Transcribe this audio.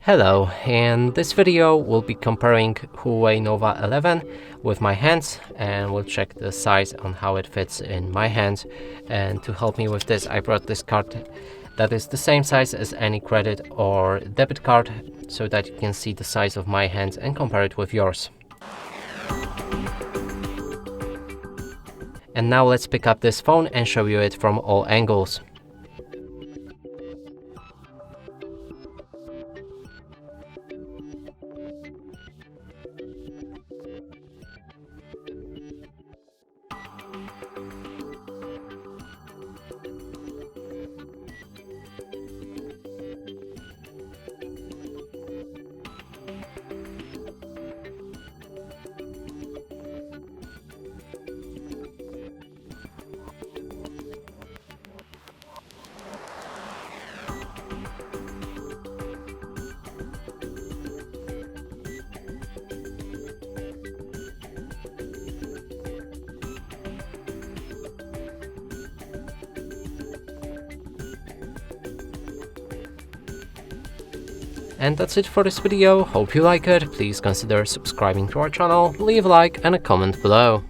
Hello, in this video we'll be comparing Huawei Nova 11 with my hands, and we'll check the size on how it fits in my hands. And to help me with this, I brought this card that is the same size as any credit or debit card, so that you can see the size of my hands and compare it with yours. And now let's pick up this phone and show you it from all angles. And that's it for this video. Hope you like it. Please consider subscribing to our channel, leave a like and a comment below.